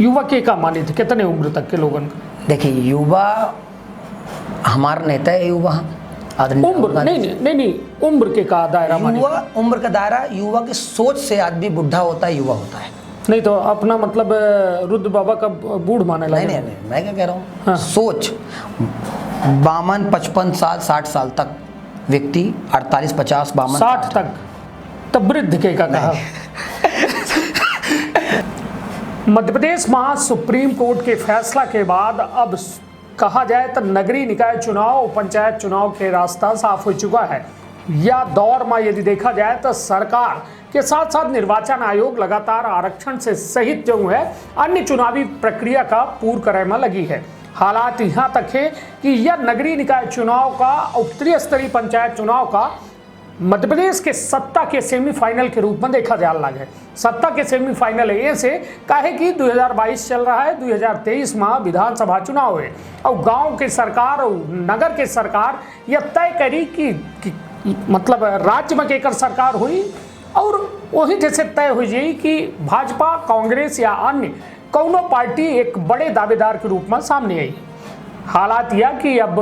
युवा के का मानी थे कितने उम्र तक के लोगों का? देखिए युवा हमारा नेता है, युवा उम्र नहीं उम्र के का दायरा मानी? युवा उम्र का दायरा, युवा की सोच से आदमी बुढ़ा होता है, युवा होता है। नहीं तो अपना मतलब रुद्र बाबा का बूढ़ माने लगे? नहीं मैं क्या कह रहा हूँ, हाँ। सोच 52 55 साल 60 साल तक व्यक्ति, 48 50 52 60 तक तब वृद्ध के का कहा। मध्य प्रदेश में सुप्रीम कोर्ट के फैसला के बाद अब कहा जाए तो नगरीय निकाय चुनाव और पंचायत चुनाव के रास्ता साफ हो चुका है। या दौर में यदि देखा जाए तो सरकार के साथ साथ निर्वाचन आयोग लगातार आरक्षण से सहित जो है अन्य चुनावी प्रक्रिया का पूर्ण करे में लगी है। हालात यहाँ तक है कि यह नगरीय निकाय चुनाव का उत्तरीय स्तरीय पंचायत चुनाव का मध्य प्रदेश के सत्ता के सेमीफाइनल के रूप में देखा जा रहा है। सत्ता के सेमीफाइनल ऐसे काहे कि 2022 चल रहा है, 2023 में विधानसभा चुनाव है और गांव के सरकार और नगर के सरकार यह तय करी कि मतलब राज्य में केकर सरकार हुई और वही जैसे तय हो जाए कि भाजपा कांग्रेस या अन्य कौनो पार्टी एक बड़े दावेदार के रूप में सामने आई। हालात यह कि अब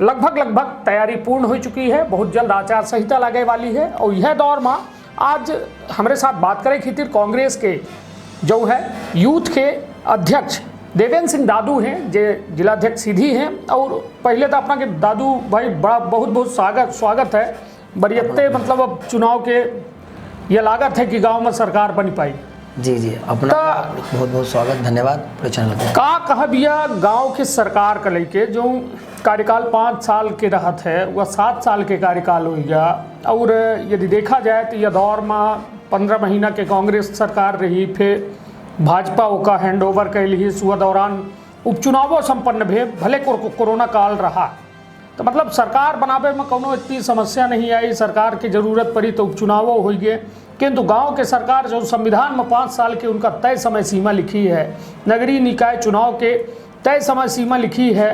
लगभग तैयारी पूर्ण हो चुकी है, बहुत जल्द आचार संहिता लगे वाली है और यह दौर में आज हमारे साथ बात करें खातिर कांग्रेस के जो है यूथ के अध्यक्ष देवेंद्र सिंह दादू हैं, जो जिलाध्यक्ष सीधी हैं। और पहले तो अपना के दादू भाई बड़ा बहुत स्वागत है बरियत्ते, मतलब अब चुनाव के ये लागत है कि गांव में सरकार बनी पाई। जी अपना बहुत स्वागत, धन्यवाद चैनल का कहा भैया गांव के सरकार का लेके जो कार्यकाल 5 साल के रहत है वह 7 साल के कार्यकाल हो गया। और यदि देखा जाए तो यह दौर में 15 महीना के कांग्रेस सरकार रही, फिर भाजपा का हैंड ओवर कैली, सुबह दौरान उपचुनावों संपन्न भे, भले कोरोना काल रहा तो मतलब सरकार बनावे में कोनो इतनी समस्या नहीं आई, सरकार की जरूरत पड़ी तो उपचुनावों हो गए। किंतु गांव के सरकार जो संविधान में 5 साल की उनका तय समय सीमा लिखी है, नगरीय निकाय चुनाव के तय समय सीमा लिखी है,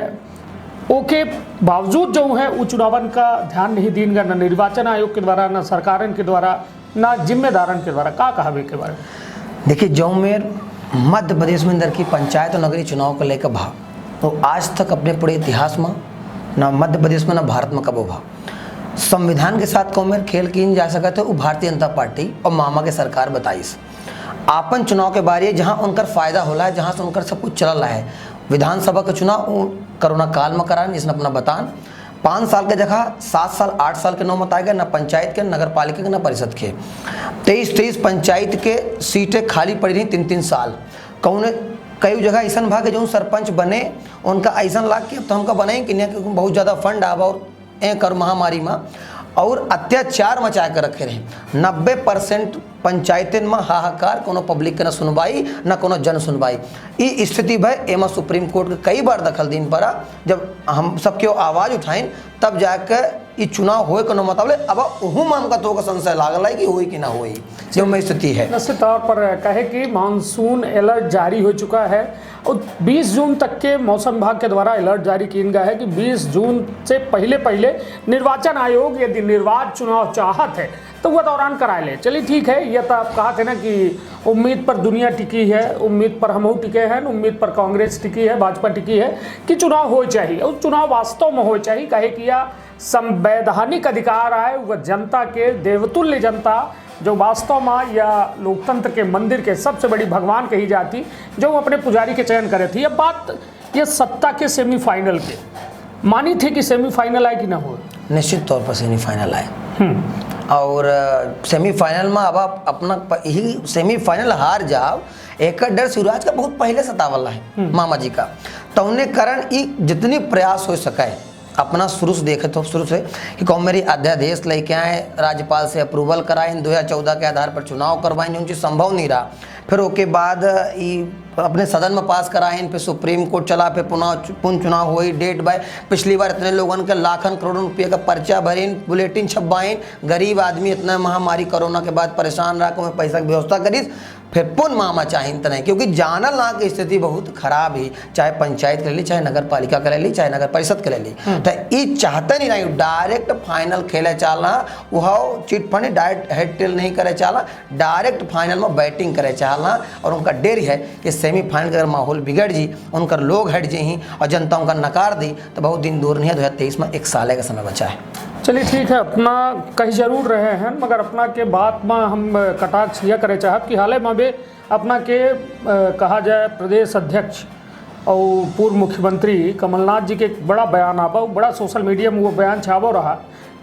ओके बावजूद जो है वो चुनावन का ध्यान नहीं दीन गया, न निर्वाचन आयोग के द्वारा, न सरकार के द्वारा, न जिम्मेदारन के द्वारा। का कहा के बारे में? देखिए जौमेर मध्य प्रदेश में अंदर की पंचायत और नगरीय चुनाव को लेकर भाव तो आज तक अपने पूरे इतिहास में ना मध्य प्रदेश में ना भारत में कबो भाव संविधान के साथ कौमेर खेल की जा सका थे वो भारतीय जनता पार्टी और मामा के सरकार बताइस आपन चुनाव के बारे जहाँ उनका फायदा होला है, जहाँ से उनका सब कुछ चल रहा है। विधानसभा का चुनाव कोरोना काल में करान, इसने अपना बतान 5 साल के जगह 7 साल 8 साल के नौमत आएगा, ना पंचायत के, नगर पालिका के, ना परिषद के। 23 पंचायत के सीटें खाली पड़ी रही 3-3 साल। कई जगह ऐसा भाग जो सरपंच बने उनका ऐसा लाग कि अब तो हमका बने कि नहीं, बहुत ज़्यादा फंड आवा और कर महामारी में और अत्याचार मचा कर रखे रहे। 90% पंचायतों में हाहाकार, कोनो पब्लिक के न सुनवाई न कोनो जन सुनवाई। ये स्थिति भाई एमा सुप्रीम कोर्ट के कई बार दखल दिन पड़ा, जब हम सबके आवाज़ उठाइन तब जाकर ये चुनाव होए को न मतलब अब उहू में हमका तो संशय लागल है कि होई कि ना होई, जो में स्थिति है। निश्चित तौर पर कहे कि मानसून अलर्ट जारी हो चुका है और 20 जून तक के मौसम विभाग के द्वारा अलर्ट जारी किया गया है कि 20 जून से पहले निर्वाचन आयोग यदि निर्वाचन चुनाव चाहत है तो वह दौरान कराए ले। चलिए ठीक है, यह तो आप कहा थे ना कि उम्मीद पर दुनिया टिकी है, उम्मीद पर हम टिके हैं, उम्मीद पर कांग्रेस टिकी है, भाजपा टिकी है कि चुनाव हो चाहिए और चुनाव वास्तव में हो चाहिए। कहे कि यह संवैधानिक अधिकार है, वह जनता के देवतुल्य जनता जो वास्तव में या लोकतंत्र के मंदिर के सबसे बड़ी भगवान कही जाती, जो अपने पुजारी के चयन करे थी। यह बात ये सत्ता के सेमीफाइनल के मानी थी कि सेमीफाइनल आए कि ना हो? निश्चित तौर पर सेमीफाइनल आए और सेमीफाइनल में अब आप अपना यही सेमीफाइनल हार जाओ एक डर शिवराज का बहुत पहले सतावल है मामा जी का, तो उन्हें कारण ये जितनी प्रयास हो सका है अपना शुरू से देखे तो शुरू से कि कौन मेरी अध्यादेश लेके आए, राज्यपाल से अप्रूवल कराए, 2014 के आधार पर चुनाव करवाएं, उनकी संभव नहीं रहा। फिर उसके बाद अपने सदन में पास कराए, फिर सुप्रीम कोर्ट चला, फिर पुनः चुनाव हुई, डेट बाय पिछली बार इतने लोगों के लाखन करोड़ों रुपये का पर्चा भरीन, बुलेटिन छपवाइन, गरीब आदमी इतना महामारी कोरोना के बाद परेशान रहा, को पैसा की व्यवस्था करी, फिर पुन मामा चाहिए नहीं, क्योंकि जानल ना की स्थिति बहुत खराब ही, चाहे पंचायत कर ली, चाहे नगर पालिका कर ली, चाहे नगर परिषद कर ली। तो ये चाहते नहीं डायरेक्ट फाइनल खेले चालना, वह chit fund direct head tail नहीं करे चालना, डायरेक्ट फाइनल में बैटिंग करे चालना। और उनका डेर है कि सेमीफाइनल का अगर माहौल बिगड़ जी, उनका लोग हट जी और जनता उनका नकार दी, तो बहुत दिन दूर नहीं है, 2023 में 1 साल का समय बचा है। चलिए ठीक है, अपना कहीं जरूर रहे हैं, मगर अपना के बात में हम कटाक्ष यह करे चाहत कि हाल में भी अपना के कहा जाए प्रदेश अध्यक्ष और पूर्व मुख्यमंत्री कमलनाथ जी के एक बड़ा बयान आवा, बड़ा सोशल मीडिया में वो बयान छावो रहा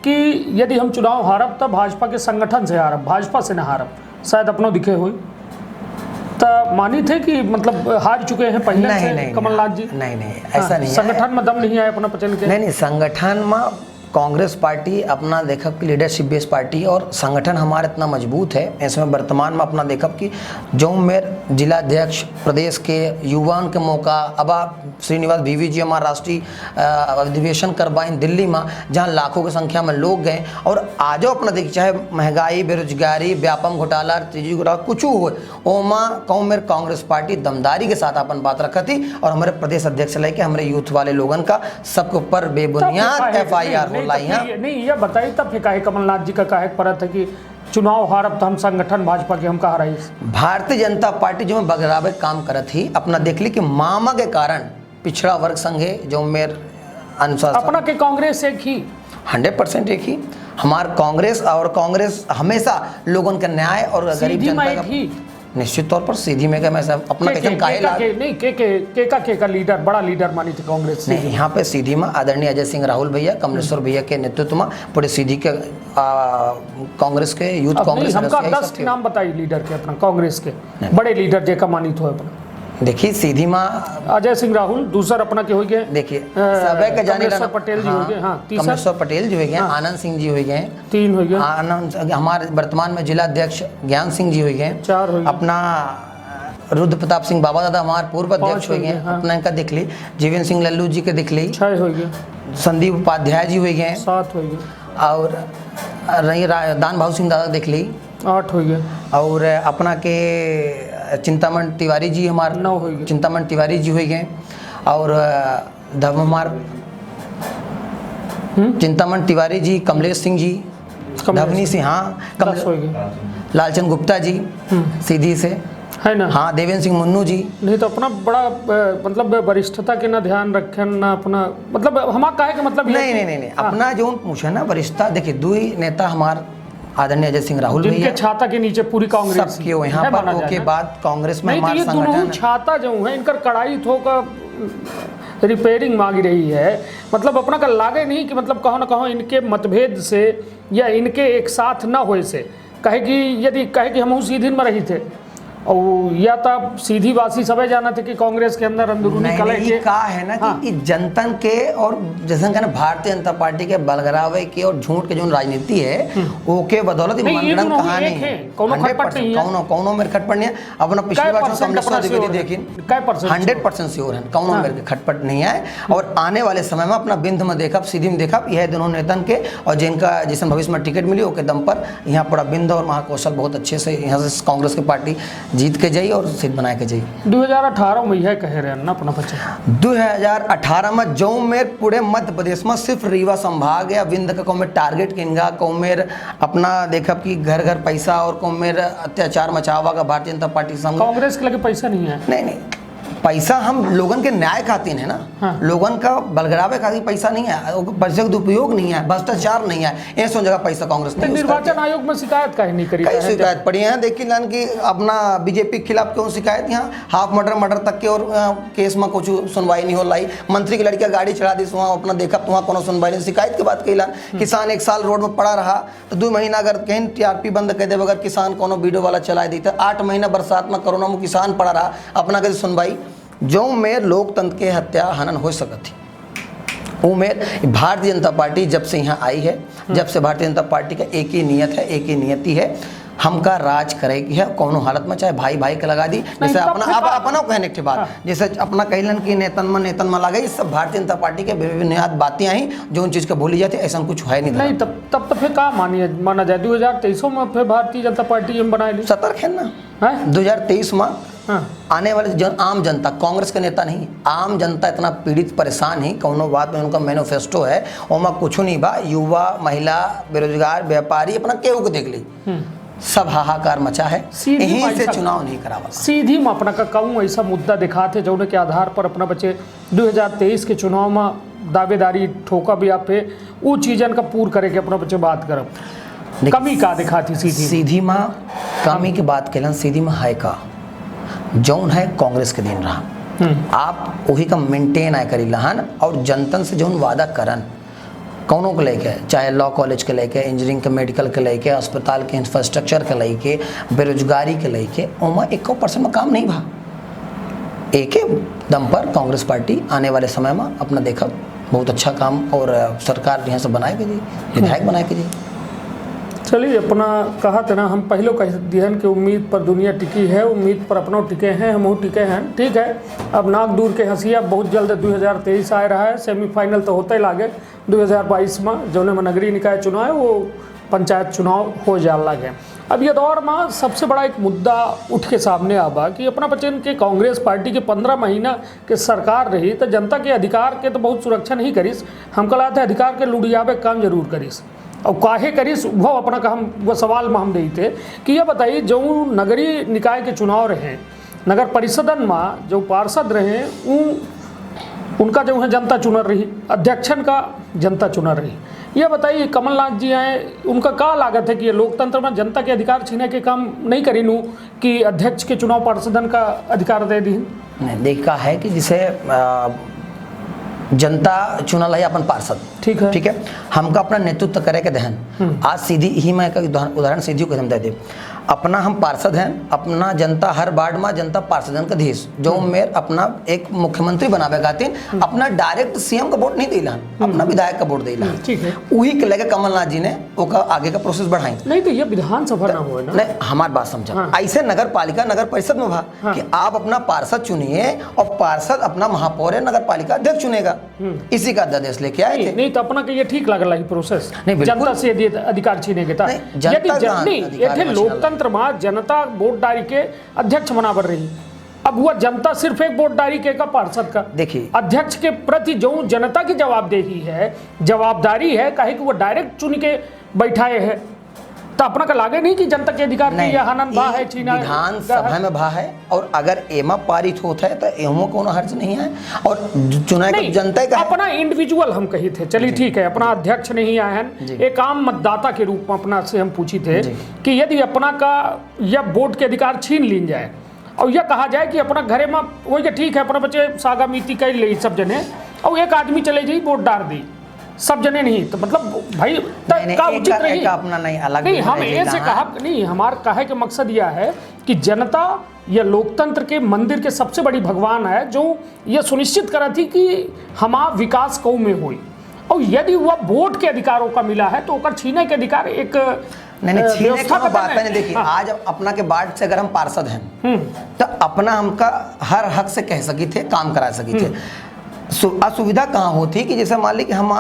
कि यदि हम चुनाव हारब तो भाजपा के संगठन से हारब, भाजपा से न हारब, शायद अपनों दिखे हुई तो मानी थे कि मतलब हार चुके हैं पहले नहीं, से नहीं, कमलनाथ जी। नहीं ऐसा नहीं है, संगठन में दम नहीं है अपना पचन के। नहीं संगठन में कांग्रेस पार्टी अपना देखब कि लीडरशिप बेस पार्टी और संगठन हमारा इतना मजबूत है। इसमें वर्तमान में अपना देखब कि जो मेरे जिलाध्यक्ष प्रदेश के युवाओं के मौका, अब श्रीनिवास बीवी जी हमारा राष्ट्रीय अधिवेशन करवाएं दिल्ली में, जहां लाखों की संख्या में लोग गए। और आजो अपना देखिए चाहे महंगाई, बेरोजगारी, व्यापम घोटाला, तीजी घोटाला कुछ हो, ओमा कहूँ मेरे कांग्रेस पार्टी दमदारी के साथ अपन बात रखा थी। और हमारे प्रदेश अध्यक्ष लेके हमारे यूथ वाले लोगन का सबके ऊपर बेबुनियाद FIR नहीं ये बताइए तब फिर काहे कमलनाथ जी का काहे परत है कि चुनाव हारब तो हम संगठन भाजपा के हम कहा रही। भारतीय जनता पार्टी जो बगरावे काम करत थी, अपना देख ली कि मामा के कारण पिछड़ा वर्ग संघे जो मेरे अनुसार अपना के कांग्रेस एक ही 100% एक ही हमार कांग्रेस, और कांग्रेस हमेशा लोगों का न्याय और गरीब जनता का निश्चित तौर पर सीधी में मैं अपना के लीडर, बड़ा लीडर मानी थी कांग्रेस से। नहीं, यहाँ पे सीधी में आदरणीय अजय सिंह राहुल भैया, कमलेश्वर भैया के नेतृत्व में पूरे सीधी के कांग्रेस के यूथ कांग्रेस हमका 10 नाम बताइए लीडर के अपना कांग्रेस के बड़े लीडर जे का मानित हो अपना। देखिए सीधी माँ अजय सिंह राहुल, दूसरा अपना के हो गए, देखिए सबे के जाने पटेल जी हो गए, हाँ कमलेश्वर पटेल जी हो गए, आनंद सिंह जी हो गए, 3 हो गए, आनंद हमारे वर्तमान में जिला अध्यक्ष ज्ञान सिंह जी हो गए, 4 हो गए, अपना रुद्र प्रताप सिंह बाबा दादा हमारे पूर्व अध्यक्ष हो गए, अपना इनका देख ली, जीवन सिंह लल्लू जी के देख ली, 6 हो गए, संदीप उपाध्याय जी हो गए, 7 हो गए, और दान भाऊ सिंह दादा देख ली, 8 हो गए, और अपना के चिंतामण तिवारी जी हमारे 9 हो गए, चिंतामण तिवारी जी हो गए, और हमार चिंतामण तिवारी जी, कमलेश सिंह जी, धवनी सिंह, हाँ लालचंद गुप्ता जी सीधी से है ना, हाँ देवेंद्र सिंह मुन्नू जी। नहीं तो अपना बड़ा मतलब वरिष्ठता के ना ध्यान रखें ना अपना मतलब हमारा काहे के मतलब नहीं अपना जो पूछे ना वरिष्ठता, देखिए 2 नेता हमारे आदरणीय अजय सिंह राहुल भैया छाता के नीचे पूरी कांग्रेस सब क्यों यहाँ पर के बाद कांग्रेस में हमारा संगठन छाता जो है इनकर कड़ाई थोक रिपेयरिंग मांग रही है, मतलब अपना का लागे नहीं कि मतलब कहो ना कहो इनके मतभेद से या इनके एक साथ ना होए से कहे कि यदि कहे कि हम सीधी में रही थे और या तब सीधी वासी सबे जाना थे कि कांग्रेस के अंदर अंदरूनी कलह के का है ना कि जनतन के और जैसे कहना भारतीय जनता पार्टी के बलगरावे के और झूठ के जो राजनीति है ओके बदौलत मनगढ़ंत कहानी है, कौनो मेरे खटपट नहीं है। अपना पिछली बार कमलेश्वर द्विवेदी देखिए 100% श्योर है, कौनो मेरे खटपट नहीं है। और आने वाले समय में अपना बिंद में देखा, सीधी में देखा, यह दोनों नेतन के और जिनका जिस भविष्य में टिकट मिली उसके दम पर यहाँ पर बिंद और महाकौशल बहुत अच्छे से यहाँ से कांग्रेस की पार्टी जीत के जाई और सीट बना के जाई। 2018 में यह कह रहे हैं ना अपना बच्चा 2018 में जो मेरे पूरे मध्य प्रदेश में सिर्फ रीवा संभाग या विंध्य का कौमेर टारगेट किनगा कौमेर अपना देखा कि घर घर पैसा और कौमेर अत्याचार मचावा का भारतीय जनता पार्टी कांग्रेस के लगे पैसा नहीं है। नहीं पैसा हम लोगन के न्याय खातिर है ना, हाँ। लोगन का बलगरावे खातिर पैसा नहीं है, पैसे का दुरुपयोग नहीं है, भ्रष्टाचार नहीं है, ऐसा जगह पैसा कांग्रेस नहीं। निर्वाचन आयोग में शिकायत काहे नहीं करी? कई शिकायत पड़ी है, देखिए लन की अपना बीजेपी के खिलाफ क्यों शिकायत, यहाँ हाफ मर्डर तक के और केस में कुछ सुनवाई नहीं हो लाई। मंत्री की लड़कियां गाड़ी चढ़ा दी, वहाँ अपना देखा तो वहाँ कोनो सुनवाई नहीं। शिकायत की बात कही, किसान 1 साल रोड में पड़ा रहा तो 2 महीना अगर कहीं TRP बंद कर दे बगैर किसान कोनो वीडियो वाला चला दी तो 8 महीना बरसात में कोरोना में किसान पड़ा रहा, अपना कभी सुनवाई जो में लोकतंत्र के हत्या हनन हो सकती वो में भारतीय जनता पार्टी जब से यहाँ आई है, जब से भारतीय जनता पार्टी का एक ही नियत है, एक ही नियति है, हमका राज करेगी है कौनो हालत में, चाहे भाई भाई के लगा दी, जैसे अपना अब अपना कहने की बात, जैसे अपना कहलन की नेतन में लगा, इस सब भारतीय जनता पार्टी के बुनियाद बातें आई जो उन चीज के भूली जाती, ऐसा कुछ है नहीं। तब तो फिर कहाँ माना जाए 2023 में फिर भारतीय जनता पार्टी में बनाए ली सतर्क है ना 2023 में आने वाले आम जनता, कांग्रेस के नेता नहीं, आम जनता इतना पीड़ित परेशान ही, कौनो बात में उनका मैनिफेस्टो है ओमा कुछ नहीं बा, युवा महिला बेरोजगार व्यापारी अपना केहू को देख ली, सब हाहाकार मचा है, यहीं से चुनाव नहीं करावा। सीधी में अपना का कहूँ ऐसा मुद्दा दिखाते जो के आधार पर अपना बच्चे 2023 के चुनाव में दावेदारी ठोका भी आप पे वो चीजन का पूर करे के अपना बच्चे बात करब, कमी का दिखाती सीधी में कमी की बात कलन, सीधी में है का जौन है कांग्रेस के दिन रहा, आप वही का मेंटेन आय करी लहन और जनतन से जौन वादा करन कौनों को लेके, चाहे लॉ कॉलेज के लेके, इंजीनियरिंग के, मेडिकल के लेके, अस्पताल के इंफ्रास्ट्रक्चर के लेके, बेरोजगारी के लेके, ओमा 1% में काम नहीं भा। एक दम पर कांग्रेस पार्टी आने वाले समय में अपना देखा बहुत अच्छा काम और सरकार यहाँ से बनाए गई, विधायक बनाए गई। चलिए अपना कहा था ना, हम पहले कह दिहन कि उम्मीद पर दुनिया टिकी है, उम्मीद पर अपनों टिके हैं, हम टिके हैं, ठीक है। अब नाक दूर के हंसिया बहुत जल्द 2023 आ रहा है, सेमीफाइनल तो होते ही लागे 2022 में जो नगरीय निकाय चुनाव है वो पंचायत चुनाव हो जा लगे। अब ये दौर में सबसे बड़ा एक मुद्दा उठ के सामने आबा कि अपना बच्चन के कांग्रेस पार्टी के 15 महीना के सरकार रही तो जनता के अधिकार के तो बहुत सुरक्षा नहीं करीस, हम कहा था अधिकार के लुढ़ियाबे काम जरूर करीस, और काहे करीस वो अपना का हम वो सवाल में हम देते थे कि यह बताइए जो नगरीय निकाय के चुनाव रहे, नगर परिषदन में जो पार्षद रहे उनका जो है जनता चुनर रही, अध्यक्षन का जनता चुनर रही। यह बताइए कमलनाथ जी आए, उनका क्या लागत है कि ये लोकतंत्र में जनता के अधिकार छीने के काम नहीं करीनू कि अध्यक्ष के चुनाव पार्षदन का अधिकार दे दी? नहीं, देखा है कि जिसे जनता चुनल है अपन पार्षद, ठीक है, हमका अपना नेतृत्व करे के दहन। आज सीधी ही मैं उदाहरण सीधी को दे दे, अपना हम पार्षद हैं, अपना जनता हर वार्ड में जनता पार्षदन का देश जो मेयर अपना एक मुख्यमंत्री बनावे खातिर अपना डायरेक्ट सीएम का वोट नहीं दिला, अपना विधायक का वोट दिला, ठीक है। वही के लेके कमलनाथ जी ने ओका आगे का प्रोसेस बढ़ाई। नहीं तो ये विधानसभा ना हो ना, नहीं हमारी बात समझा, ऐसे नगर पालिका नगर परिषद में भा कि आप अपना पार्षद चुनिए और पार्षद अपना महापौर नगर पालिका अध्यक्ष चुनेगा, इसी का आदेश लेके आए थे। नहीं तो अपना के ये ठीक लग रहा है प्रोसेस, जनता से यदि अधिकार छीने के था, यदि लोकतंत्र में जनता वोट डाली के अध्यक्ष बनावर रही, अब वह जनता सिर्फ एक वोट डाली के का पार्षद का, देखिए अध्यक्ष के प्रति जो जनता की जवाबदेही है, जवाबदारी है, कहे कि वो डायरेक्ट चुन के बैठाए है, तो अपना का लागे नहीं कि जनता के अधिकार की यह हनन भा है, छीना विधानसभा में भा है, और अगर एमा पारित होता है तो एमो कोनो हर्ज नहीं है, और चुनाव का जनता का अपना इंडिविजुअल हम कही थे, चलिए ठीक है, अपना अध्यक्ष नहीं आए हैं, एक आम मतदाता के रूप में अपना से हम पूछी थे कि यदि अपना का यह वोट के अधिकार छीन ली जाए और यह कहा जाए कि अपना घरे में वही ठीक है, अपना बच्चे सागा मीति कर ले सब जने, और एक आदमी चले जाइए वोट डाल दी, सब जने नहीं, तो मतलब भाई का उचित नहीं, अपना नहीं अलग नहीं, हम ऐसे कहा नहीं, हमारा कहे के मकसद यह है कि जनता यह लोकतंत्र के मंदिर के सबसे बड़ी भगवान है जो यह सुनिश्चित करा थी कि हमारा विकास कौ में हुई, और यदि वह वोट के अधिकारों का मिला है तो ओकर छीने के अधिकार एक नहीं छीने की बात नहीं। देखिए आज अपना के वार्ड से अगर हम पार्षद हैं तो अपना हमका हर हक से कह सकी थे, काम करा सकी थे। असुविधा कहाँ होती कि जैसे मान ली कि हम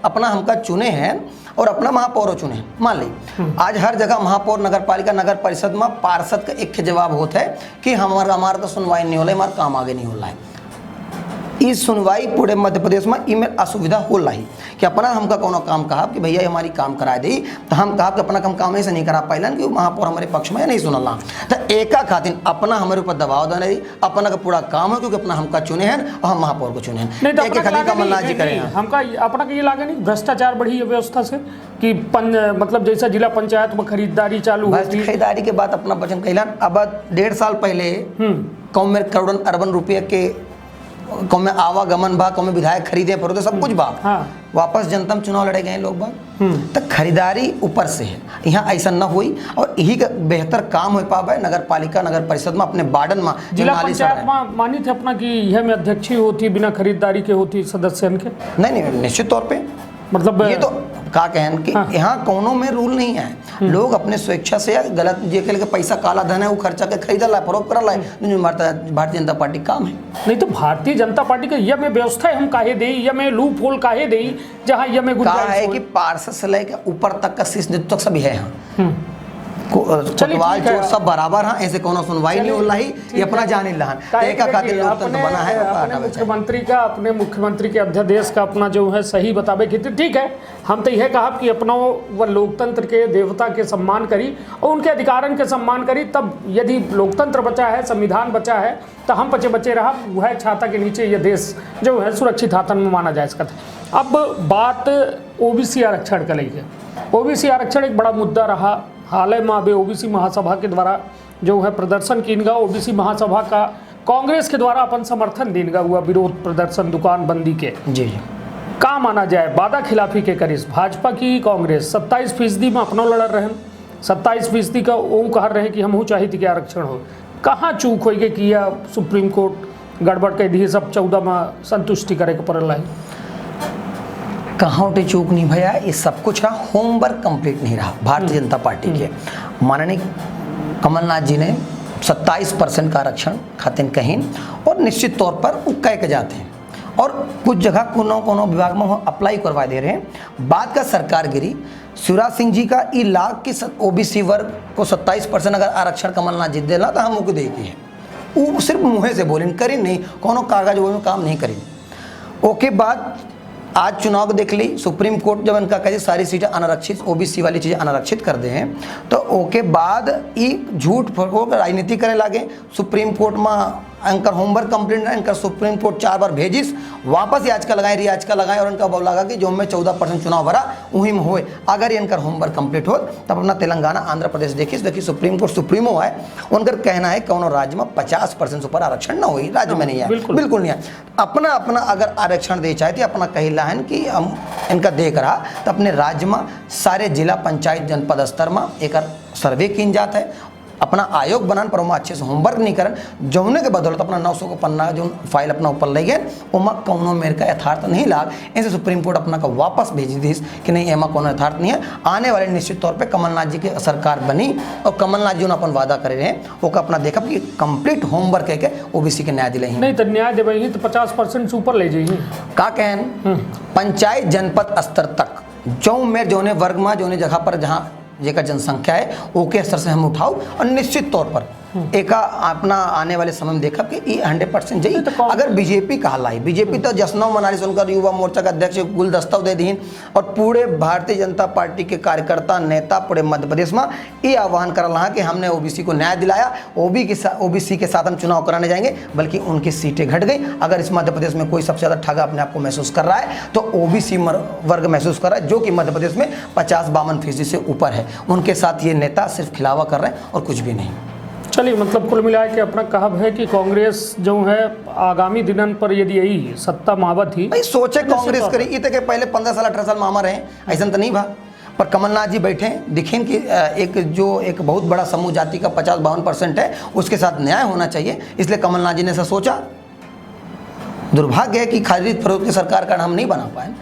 अपना हमका चुने हैं और अपना महापौर चुने हैं, मान ली आज हर जगह महापौर नगर पालिका नगर परिषद में पार्षद का एक जवाब होता है कि हमारा तो सुनवाई नहीं हो रहा है, हमारा काम आगे नहीं हो रहा है। इस सुनवाई पूरे मध्य प्रदेश में इमें असुविधा हो रही कि अपना हमका कोनो काम कहा कि भैया हमारी काम करा दी, तो हम कहा कि अपना काम ऐसे नहीं करा पाइलन कि महापौर हमारे पक्ष में नहीं सुनला, तो एका खातिर अपना हमारे ऊपर दबाव देना रही, अपना का पूरा काम है क्योंकि अपना हमका चुने हैं और हम महापौर को चुने हैं, एक खातिर कमलनाथ जी करें हमका अपना का ये लागे नहीं भ्रष्टाचार बढ़ी है व्यवस्था से कि मतलब जैसा जिला पंचायत में खरीदारी चालू होती, खरीदारी के बाद अपना वचन कहलन। अब 1.5 साल पहले कौन में करोड़ों अरबन रुपये के कौन में आवागमन बा, कौन में विधायक खरीदे पर तो सब कुछ बा, वापस जनता में चुनाव लड़े गए लोग बाग, तो खरीदारी ऊपर से है, यहाँ ऐसा न हुई और यही का बेहतर काम हो पावे नगर पालिका नगर परिषद में अपने वार्डन में जिला पंचायत में मानी थे अपना कि यह में अध्यक्ष ही होती बिना खरीदारी के होती सदस्य के, नहीं निश्चित तौर पे, मतलब ये तो का कहन कि यहाँ कोनो में रूल नहीं है, लोग अपने स्वेच्छा से गलत जे के पैसा काला धन है वो खर्चा के खरीदल है, फरोख्त करल है, जो भारतीय जनता पार्टी काम है। नहीं तो भारतीय जनता पार्टी के यह में व्यवस्था हम काहे दे, यह में लूप होल काहे दे, जहाँ यह में कहा है कि पार्षद से लेकर ऊपर तक का शीर्ष नेतृत्व तक सभी है यहाँ, कोतवाल चोर सब बराबर हैं, ऐसे कोनो सुनवाई नहीं हो रही, ये अपना जान लहन एक खातिर लोकतंत्र बना है। अपने मुख्यमंत्री के अध्यादेश का अपना जो है सही बताबे की ठीक है, हम तो यह कहा कि अपना वो लोकतंत्र के देवता के सम्मान करी और उनके अधिकारन के सम्मान करी, तब यदि लोकतंत्र बचा है, संविधान बचा है, तो हम बचे रहा वह छाता के नीचे ये देश जो है सुरक्षित हाथन में माना जा सकता है। अब बात ओबीसी आरक्षण का लेके, ओबीसी आरक्षण एक बड़ा मुद्दा रहा। हाल में अभी ओबीसी महासभा के द्वारा जो है प्रदर्शन किनगा, ओबीसी महासभा का कांग्रेस के द्वारा अपन समर्थन देनगा हुआ विरोध प्रदर्शन दुकान बंदी के जी का माना जाए, वादा खिलाफी के करिस भाजपा की कांग्रेस 27% में अपना लड़ रहे, 27% का वो कह रहे कि हम चाहिए कि आरक्षण हो, कहाँ चूक हो गए कि यह सुप्रीम कोर्ट गड़बड़ कह दी, सब 14 में संतुष्टि करे के पड़ल है। कहाँ उठे चूक नहीं भैया, ये सब कुछ रहा, होमवर्क कंप्लीट नहीं रहा भारतीय जनता पार्टी के। माननीय कमलनाथ जी ने 27% का आरक्षण खातिर कहीं और निश्चित तौर पर वो कह के जाते हैं और कुछ जगह कोनो विभाग में अप्लाई करवा दे रहे हैं। बात का सरकार गिरी शिवराज सिंह जी का ई लाख की ओबीसी वर्ग को 27% अगर आरक्षण कमलनाथ जी देना तो हम उनको देगी है, वो सिर्फ मुँह से बोलें करी नहीं, कोनो कागज वो काम नहीं करी। ओके बाद आज चुनाव को देख ली, सुप्रीम कोर्ट जब इनका कहे सारी सीटें अनारक्षित ओबीसी वाली चीज़ें अनारक्षित कर दे हैं, तो ओके बाद ये झूठ फरोख राजनीति करे लागे। सुप्रीम कोर्ट में इनका होमवर्क कंप्लीट है, इनका सुप्रीम कोर्ट 4 बार भेजिस, वापस याचिका लगाए रियाचिका लगाए और इनका बोला लगा कि जो में 14% चुनाव भरा वहीं में होए। अगर इनका होमवर्क कंप्लीट हो तब अपना तेलंगाना आंध्र प्रदेश देखिए सुप्रीम कोर्ट सुप्रीमो है, उनका कहना है कौन राज्य में 50% से ऊपर आरक्षण ना हो, राज्य में नहीं है, बिल्कुल नहीं है। अपना अपना अगर आरक्षण दे चाहे अपना कहिला है कि हम इनका देख रहा तो अपने राज्य में सारे जिला पंचायत जनपद स्तर में एक सर्वे की जात है, अपना आयोग बनान पर अच्छे से होमवर्क नहीं करन, जौने के बदौलत अपना 900 को पन्ना जो फाइल अपना ऊपर ले गए उमा कौनो मेरे का यथार्थ नहीं लाग, ऐसे सुप्रीम कोर्ट अपना का वापस भेज दी कि नहीं एमा कोनो यथार्थ नहीं है। आने वाले निश्चित तौर पे कमलनाथ जी की सरकार बनी और कमलनाथ जी ने अपन वादा करे रहे वो का अपना देखा कि कंप्लीट होमवर्क है ओबीसी के न्याय दिले नहीं तो न्याय देवे तो 50% से ऊपर ले जाइए का कहन पंचायत जनपद स्तर तक जो मेरे जोने वर्ग में जोने जगह पर जहाँ जेका जनसंख्या है ओके स्तर से हम उठाओ और निश्चित तौर पर एक अपना आने वाले समय में देखा कि 100% जाइए। अगर बीजेपी कहला है, बीजेपी तो जश्नों मना रही, उनका युवा मोर्चा का अध्यक्ष गुलदस्ता दे दी और पूरे भारतीय जनता पार्टी के कार्यकर्ता नेता पूरे मध्य प्रदेश में ये आह्वान कर रहा कि हमने ओबीसी को न्याय दिलाया, ओबीसी के साथ हम चुनाव कराने जाएंगे, बल्कि उनकी सीटें घट गई। अगर इस मध्य प्रदेश में कोई सबसे ज़्यादा ठगा अपने आप को महसूस कर रहा है तो ओबीसी वर्ग महसूस कर रहा है, जो कि मध्य प्रदेश में 50-52% से ऊपर है। उनके साथ ये नेता सिर्फ खिलावा कर रहे हैं और कुछ भी नहीं। चलिए मतलब कुल मिला के अपना कहब है कि कांग्रेस जो है आगामी दिनन पर यदि यही सत्ता मावत ही भाई सोचे कांग्रेस करी इतने के पहले 15 साल 18 साल मामा रहे, ऐसा तो नहीं भा, पर कमलनाथ जी बैठे दिखें कि एक बहुत बड़ा समूह जाति का 50-52% है, उसके साथ न्याय होना चाहिए, इसलिए कमलनाथ जी ने ऐसा सोचा। दुर्भाग्य है कि खरीद फरोख्त की सरकार का हम नहीं बना पाए,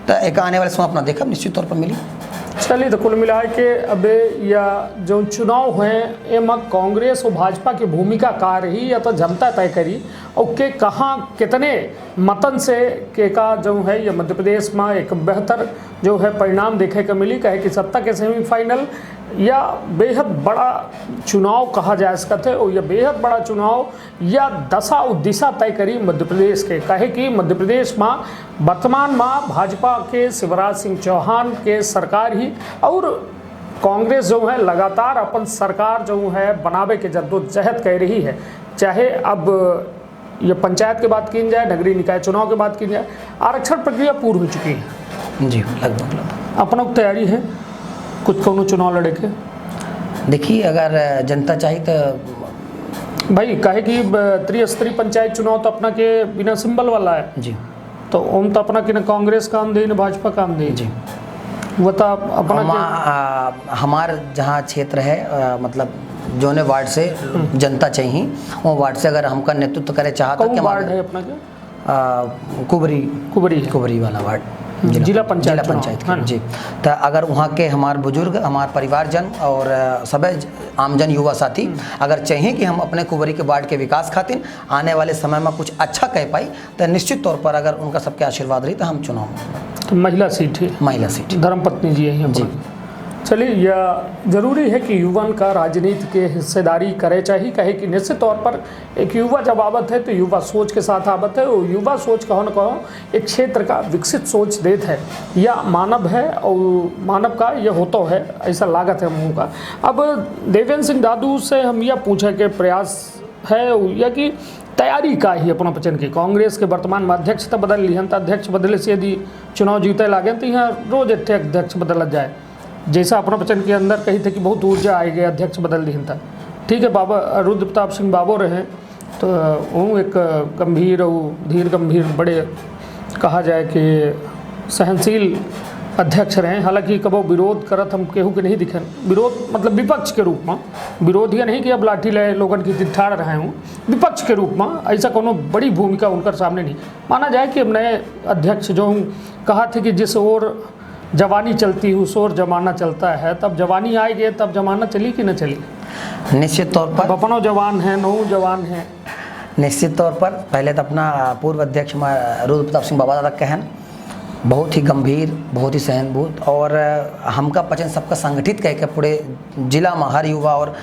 तो एक आने वाले समय अपना देखा निश्चित तौर पर मिली। चलिए तो कुल मिला के अब या जो चुनाव हुए एम कांग्रेस और भाजपा की भूमिका का रही या तो जनता तय करी और के कहाँ कितने मतन से के का जो है ये मध्य प्रदेश में एक बेहतर जो है परिणाम देखे को मिली, कहे कि सत्ता के सेमीफाइनल या बेहद बड़ा चुनाव कहा जा सकता है और यह बेहद बड़ा चुनाव या दशा और दिशा तय करी मध्य प्रदेश के, कहे कि मध्य प्रदेश में वर्तमान में भाजपा के शिवराज सिंह चौहान के सरकार ही और कांग्रेस जो है लगातार अपन सरकार जो है बनावे के जद्दोजहद कर रही है। चाहे अब ये पंचायत की बात की जाए, नगरीय निकाय चुनाव की बात की जाए, आरक्षण प्रक्रिया पूर्ण हो चुकी है जी, लगभग अपना तैयारी है कुछ कोनो चुनाव लड़े के। देखिए अगर जनता चाहिए तो भाई कहे कि त्रिस्तरीय पंचायत चुनाव तो अपना के बिना सिंबल वाला है जी, तो ओम तो अपना कि न कांग्रेस काम दे न भाजपा काम दे जी, वो तो अपना हमार जहाँ क्षेत्र है मतलब जोने वार्ड से जनता चाहिए वो वार्ड से अगर हमका नेतृत्व करे चाहता वार्ड है अपना के कुबरी वाला वार्ड जिला पंचायत के जी। तो अगर वहाँ के हमारे बुजुर्ग, हमारे परिवारजन और सभी आमजन युवा साथी अगर चाहिए कि हम अपने कुंवरी के वार्ड के विकास खातिर आने वाले समय में कुछ अच्छा कह पाई, तो निश्चित तौर पर अगर उनका सबके आशीर्वाद रही तो हम चुनाव तो महिला सीट है, महिला सीट धर्मपत्नी जी है जी। चलिए, यह जरूरी है कि युवान का राजनीति के हिस्सेदारी करे चाहिए, कहे कि निश्चित तौर पर एक युवा जब आवत है तो युवा सोच के साथ आवत है, और युवा सोच कहो न कहो एक क्षेत्र का विकसित सोच देत है, या मानव है और मानव का यह होता है, ऐसा लागत है मुँह का। अब देवेंद्र सिंह दादू से हम यह पूछे के प्रयास है या कि तैयारी का ही अपना पचन की कांग्रेस के वर्तमान में अध्यक्ष तो बदल लिहन, तो अध्यक्ष बदले से यदि चुनाव जीते लागे तो यहाँ रोज एक अध्यक्ष बदल जाए, जैसा अपना वचन के अंदर कही थे कि बहुत ऊर्जा आएगी अध्यक्ष बदल दी था। ठीक है, बाबा रुद्र प्रताप सिंह बाबो रहे तो वो एक गंभीर और धीर गंभीर बड़े कहा जाए कि सहनशील अध्यक्ष रहे। हालांकि कबो विरोध करत हम केहू के नहीं दिखे, विरोध मतलब विपक्ष के रूप में, विरोध यह नहीं कि अब लाठी ले लोगन की ठाड़ रहे हूँ, विपक्ष के रूप में ऐसा कोनो बड़ी भूमिका उनकर सामने नहीं माना जाए कि अब नए अध्यक्ष जो कहा थे कि जिस ओर जवानी चलती है उस ओर जमाना चलता है, तब जवानी आएगी तब जमाना चली कि न चली। निश्चित तौर पर अपनो जवान है, नौ जवान है। निश्चित तौर पर पहले तो अपना पूर्व अध्यक्ष रुद्र प्रताप सिंह बाबा दादा कहन बहुत ही गंभीर, बहुत ही सहनभूत, और हमका पचन सबका संगठित कह के पूरे जिला में हर युवा और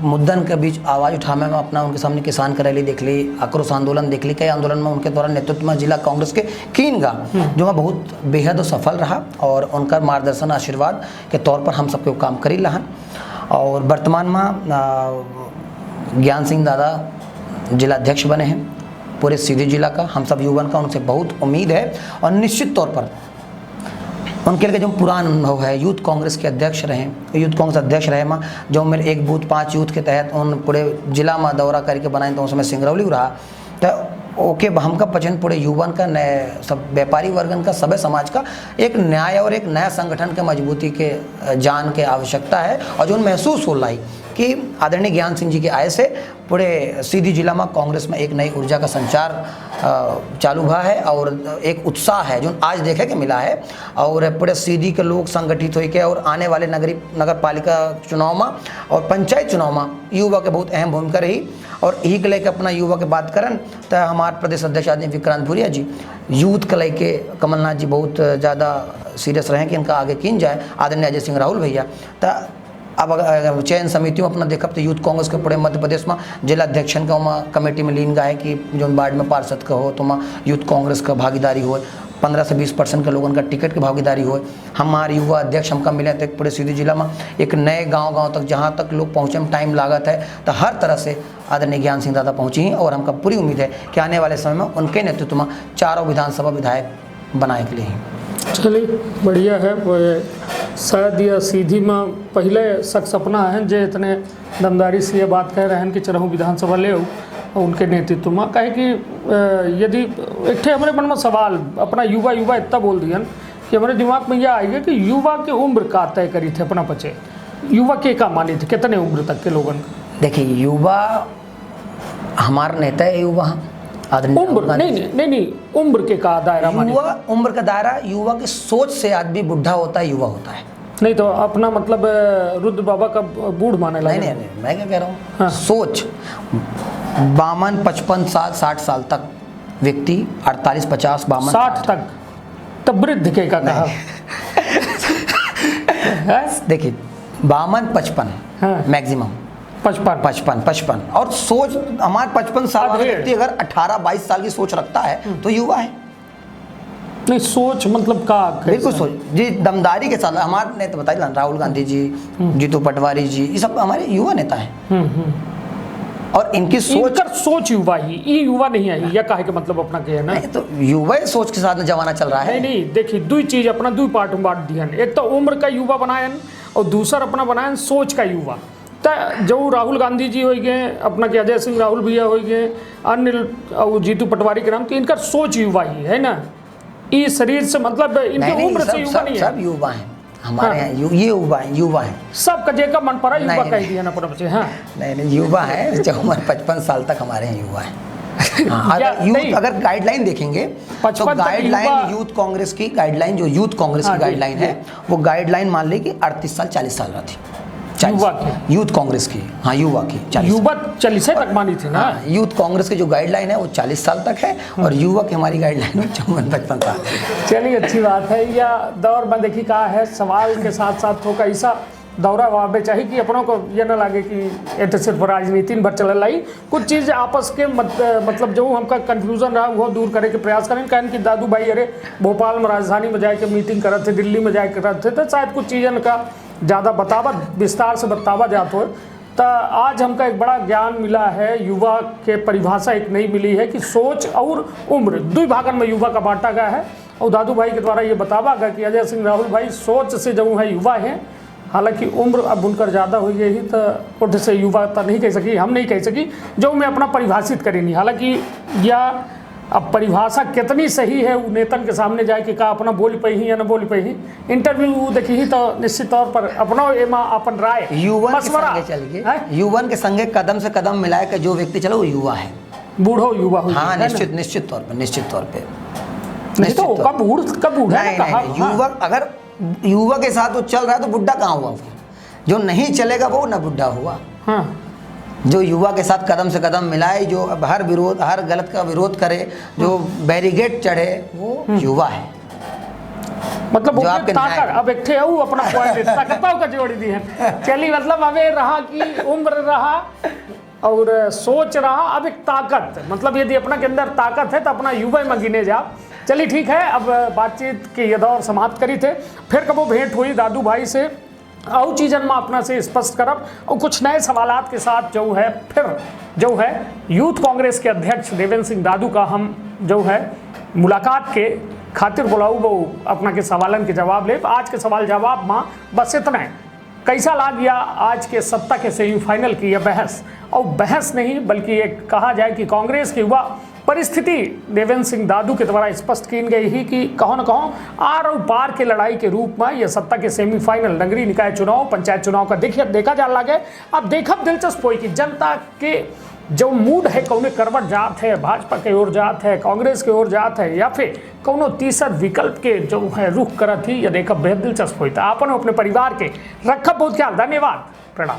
मुद्दन के बीच आवाज़ उठाने में अपना उनके सामने किसान की रैली देख ली, आक्रोश आंदोलन देख ली, कई आंदोलन में उनके द्वारा नेतृत्व में जिला कांग्रेस के कीनगा जो मैं बहुत बेहद सफल रहा, और उनका मार्गदर्शन आशीर्वाद के तौर पर हम सबके काम करी रहन। और वर्तमान में ज्ञान सिंह दादा जिला अध्यक्ष बने हैं पूरे सीधी जिला का। हम सब युवान का उनसे बहुत उम्मीद है, और निश्चित तौर पर उनके लिए जो पुराना अनुभव है, यूथ कांग्रेस के अध्यक्ष रहे, यूथ कांग्रेस अध्यक्ष रहे माँ जो मेरे एक बूथ 5 यूथ के तहत उन पूरे जिला में दौरा करके बनाए, तो उस समय सिंगरौली रहा। तो ओके हमका पचन पूरे युवान का, नए सब व्यापारी वर्गन का, सभी समाज का एक न्याय और एक नया संगठन के मजबूती के जान के आवश्यकता है, और जो महसूस हो रहा है कि आदरणीय ज्ञान सिंह जी के आय से पूरे सीधी जिला में कांग्रेस में एक नई ऊर्जा का संचार चालू हुआ है, और एक उत्साह है जो आज देखे के मिला है। और पूरे सीधी के लोग संगठित होकर और आने वाले नगर पालिका चुनाव में और पंचायत चुनाव में युवा के बहुत अहम भूमिका रही। और यही के लेके अपना युवा के बात करन तो हमारे प्रदेश अध्यक्ष आदमी विक्रांत भूरिया जी यूथ के लेके कमलनाथ जी बहुत ज़्यादा सीरियस रहे कि इनका आगे किन जाए, आदरणीय अजय सिंह राहुल भैया। तो अब अगर चयन समितियों अपना देखब तो यूथ कांग्रेस के पूरे मध्य प्रदेश में जिला अध्यक्षन का वहाँ कमेटी में लीन गए कि जो वार्ड में पार्षद का हो तो वहाँ यूथ कांग्रेस का भागीदारी हो, 15 से 20% के लोगों का टिकट की भागीदारी हो। हमारे युवा अध्यक्ष हमका मिले तो पूरे सीधी जिला में एक नए गांव तक जहां तक लोग पहुँचे में टाइम लागत है, तो हर तरह से आदरणीय ज्ञान सिंह दादा पहुँची हैं, और हमका पूरी उम्मीद है कि आने वाले समय में उनके नेतृत्व में चारों विधानसभा विधायक बनाए के लिए। चलिए बढ़िया है। शायद यह सीधी में पहले शख्स अपना है जो इतने दमदारी से ये बात कह रहे हैं कि चरहू विधानसभा ले उनके नेतृत्व में, कहे कि यदि एक हमारे मन में सवाल अपना युवा इतना बोल दिया कि हमारे दिमाग में यह आएगा कि युवा की उम्र का तय करी थे अपना पचे, युवा के का मानी थे कितने उम्र तक के लोगों का। देखिए युवा हमारा नेता है, युवा उम्र नहीं उम्र के का दायरा, युवा उम्र का दायरा युवा की सोच से आदमी बुढ़ा होता है, युवा होता है। नहीं तो अपना मतलब रुद्र बाबा का बूढ़ माने लगे। नहीं मैं क्या कह रहा हूँ, हाँ। सोच 52, 55, 60 साल तक व्यक्ति, 48, 50, 52, 60 तक तब वृद्ध के का कहा। देखिए 52, 55 मैक्सिमम 55 और सोच हमारे 55 साल का व्यक्ति अगर 18-22 साल की सोच रखता है तो युवा है। नहीं सोच मतलब का बिल्कुल सोच जी, दमदारी के साथ हमारे नेता बताइए राहुल गांधी जी, जीतू पटवारी जी, ये सब हमारे युवा नेता हैं। और इनकी सोच युवा ही, ये युवा नहीं है या काहे के मतलब अपना के है ना, तो युवा सोच के साथ जमाना चल रहा है। नहीं देखिए दो चीज अपना दो पार्ट में बांट दिया, एक तो उम्र का युवा बनायन और दूसरा अपना बनायन सोच का युवा। तो जो राहुल गांधी जी हो गए अपना के अजय सिंह राहुल भैया हो गए, अन्य जीतू पटवारी के नाम, तो इनका सोच युवा ही है ना, ये शरीर से मतलब इनकी उम्र से युवा नहीं है। सब युवा हैं हमारे यहाँ, ये युवा हैं सब कजे का मन पड़ा युवा कह दिया ना पर बच्चे। हाँ नहीं युवा है, जो उम्र 55 साल तक हमारे यहाँ युवा है। हाँ, या अगर यूथ नहीं? अगर गाइडलाइन देखेंगे तो 55 तक गाइडलाइन युवा- यूथ कांग्रेस की गाइडलाइन, जो यूथ कांग्रेस हाँ, की जी, गाइडलाइन है, वो गाइडलाइन मान ली कि 38 साल 40 साल थी। युवा की? यूथ कांग्रेस की, हाँ युवा की 40 युवा 40 तक मानी थी ना। हाँ, यूथ कांग्रेस की जो गाइडलाइन है वो 40 साल तक है, और युवा की हमारी गाइडलाइन है 54-55 साल। चलिए अच्छी बात है। या दौर में देखी कहा है, सवाल के साथ साथ थोड़ा ऐसा दौरा वाबे चाहिए कि अपनों को ये ना लगे कि ये तो सिर्फ राजनीति भर चल रही, कुछ चीज़ आपस के मतलब जो हमका कंफ्यूजन रहा वो दूर करे के प्रयास करें। कहन कि दादू भाई अरे भोपाल में राजधानी में जाके मीटिंग करते थे, दिल्ली में जाके करते थे, तो शायद कुछ चीज़न का ज़्यादा बतावा विस्तार से बतावा जाता हो। तो आज हमका एक बड़ा ज्ञान मिला है, युवा के परिभाषा एक नई मिली है कि सोच और उम्र दो भागन में युवा का बांटा गया है। और दादू भाई के द्वारा ये बतावा गया कि अजय सिंह राहुल भाई सोच से जो है युवा हैं, हालांकि उम्र अब उनकर ज़्यादा हो गई तो उठ से युवा तो नहीं कह सकी, हम नहीं कह सकी, जो मैं अपना परिभाषित करेंगी। हालांकि या अब परिभाषा कितनी सही है वो नेतन के सामने जाए कि का अपना बोल पाई या न बोल पाई, इंटरव्यू देखी ही तो निश्चित तौर पर अपना एमा अपन राय युवन के मशवरा संगे चलिए, युवन के संगे कदम से कदम मिलाए के जो व्यक्ति चला वो युवा है, बूढ़ो युवा हो। हाँ निश्चित तौर पर, निश्चित तौर पे। नहीं तो कब बूढ़ा नहीं, कहा, नहीं, युवक अगर युवा के साथ वो चल रहा है तो बुढ़ा कहाँ हुआ वो? जो नहीं चलेगा वो ना बुढ़ा हुआ। हाँ जो युवा के साथ कदम से कदम मिलाए, जो अब हर गलत का विरोध करे, जो बैरिकेड चढ़े, वो युवा है। मतलब जो आपके ताकत अब एक थे वो अपना पॉइंट ताकतों का जोड़ी दी है। चलिए मतलब अबे रहा कि उम्र रहा और सोच रहा, अब एक ताकत, मतलब यदि अपना के अंदर ताकत है तो अपना युवा में गिने जा। चलिए ठीक है, अब बातचीत के ये दौर समाप्त करी थे, फिर कबो भेंट हुई दादू भाई से और चीज़न में अपना से स्पष्ट करब और कुछ नए सवालात के साथ जो है फिर जो है यूथ कांग्रेस के अध्यक्ष देवेंद्र सिंह दादू का हम जो है मुलाकात के खातिर बुलाऊ वो अपना के सवालन के जवाब ले। आज के सवाल जवाब में बस इतना है, कैसा लाग गया आज के सत्ता के सेमीफाइनल की यह बहस, और बहस नहीं बल्कि एक कहा जाए कि कांग्रेस की युवा परिस्थिति देवेंद्र सिंह दादू के द्वारा स्पष्ट की गई ही कि कहो न कहो आर और पार के लड़ाई के रूप में यह सत्ता के सेमीफाइनल नगरीय निकाय चुनाव, पंचायत चुनाव का देखा जा लगे। अब देखब दिलचस्प हुई कि जनता के जो मूड है कौन करवट जात है, भाजपा के ओर जात है, कांग्रेस के ओर जात है, या फिर कौनो तीसर विकल्प के जो है रुख करत ही, या देखब बेहद दिलचस्प हुई। तो आपन अपने परिवार के रखब बहुत ख्याल। धन्यवाद, प्रणाम।